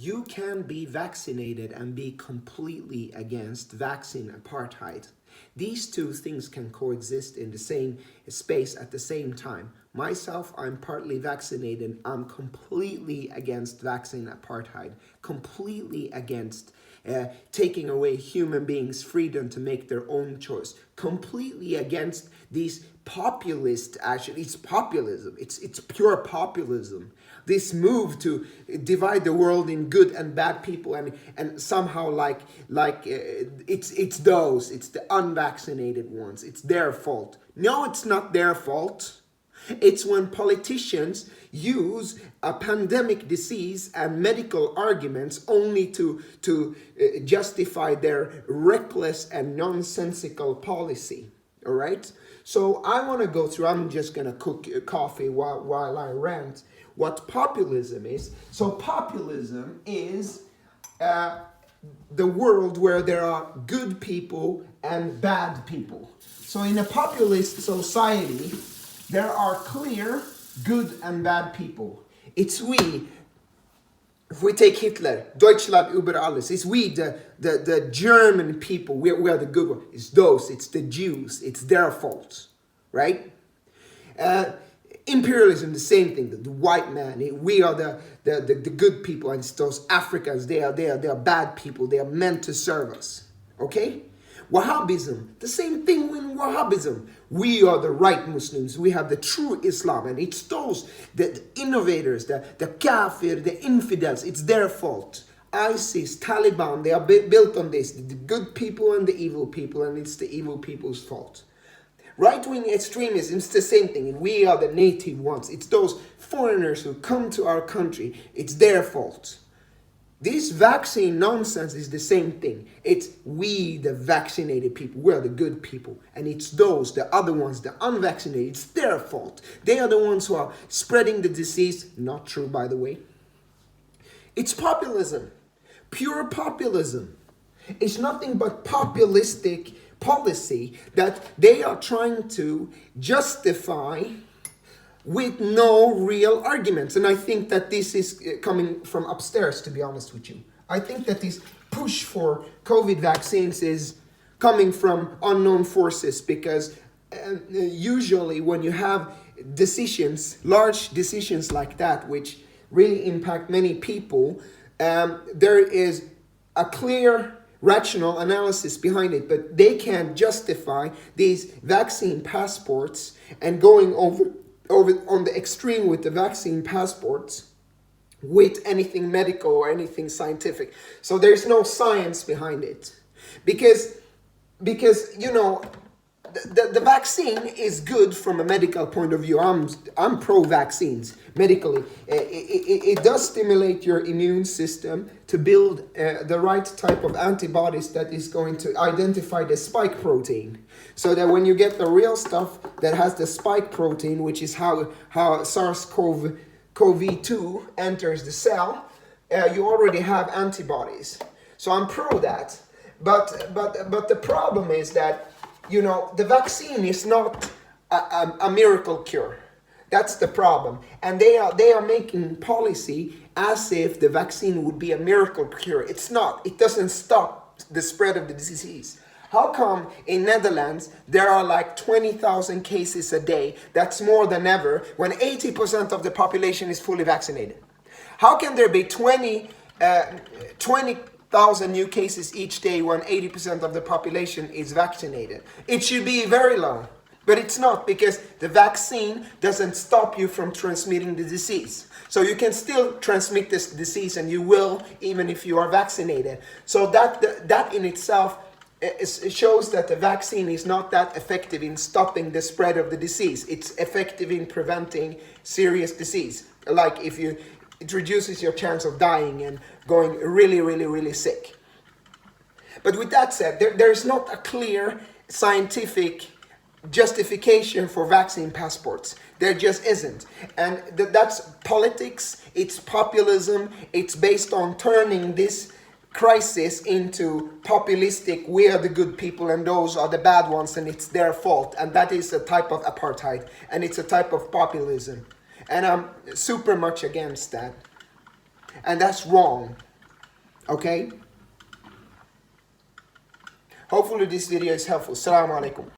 You can be vaccinated and be completely against vaccine apartheid. These two things can coexist in the same space at the same time. Myself, I'm partly vaccinated. I'm completely against vaccine apartheid, completely against taking away human beings' freedom to make their own choice, completely against these populist, actually, it's populism. It's pure populism. This move to divide the world in good and bad people, and somehow it's the unvaccinated ones. It's their fault. No, it's not their fault. It's when politicians use a pandemic disease and medical arguments only to justify their reckless and nonsensical policy. All right? So I want to go through, I'm just going to cook coffee while I rant, what populism is. So populism is the world where there are good people and bad people. So in a populist society, there are clear good and bad people. It's we. If we take Hitler, Deutschland über alles, it's we, the German people, we're the good ones. It's those, it's the Jews, it's their fault, right? Imperialism, the same thing, the white man, we are the good people, and it's those Africans, they are bad people, they are meant to serve us, okay? Wahhabism, the same thing with Wahhabism. We are the right Muslims. We have the true Islam. And it's those, the innovators, the kafir, the infidels. It's their fault. ISIS, Taliban, they are built on this. The good people and the evil people. And it's the evil people's fault. Right-wing extremism is the same thing. And we are the native ones. It's those foreigners who come to our country. It's their fault. This vaccine nonsense is the same thing. It's we, the vaccinated people. We're the good people. And it's those, the other ones, the unvaccinated. It's their fault. They are the ones who are spreading the disease. Not true, by the way. It's populism. Pure populism. It's nothing but populistic policy that they are trying to justify with no real arguments. And I think that this is coming from upstairs, to be honest with you. I think that this push for COVID vaccines is coming from unknown forces, because usually when you have decisions, large decisions like that, which really impact many people, there is a clear rational analysis behind it, but they can't justify these vaccine passports and going over on the extreme with the vaccine passports with anything medical or anything scientific. So there's no science behind it, because you know the vaccine is good from a medical point of view. I'm pro vaccines medically. It does stimulate your immune system to build the right type of antibodies that is going to identify the spike protein, so that when you get the real stuff that has the spike protein, which is how SARS-CoV-2 enters the cell, you already have antibodies. So I'm pro that. But the problem is that, you know, the vaccine is not a miracle cure. That's the problem. And they are making policy as if the vaccine would be a miracle cure. It's not. It doesn't stop the spread of the disease. How come in Netherlands there are like 20,000 cases a day? That's more than ever, when 80% of the population is fully vaccinated. How can there be 20,000 new cases each day when 80% of the population is vaccinated? It should be very low, but it's not, because the vaccine doesn't stop you from transmitting the disease. So you can still transmit this disease, and you will, even if you are vaccinated. So that in itself it shows that the vaccine is not that effective in stopping the spread of the disease. It's effective in preventing serious disease. Like it reduces your chance of dying and going really, really, really sick. But with that said, there's not a clear scientific justification for vaccine passports. There just isn't. And that's politics, it's populism, it's based on turning this crisis into populistic, we are the good people and those are the bad ones and it's their fault. And that is a type of apartheid, and it's a type of populism. And I'm super much against that. And that's wrong. Okay? Hopefully this video is helpful. Assalamu alaikum.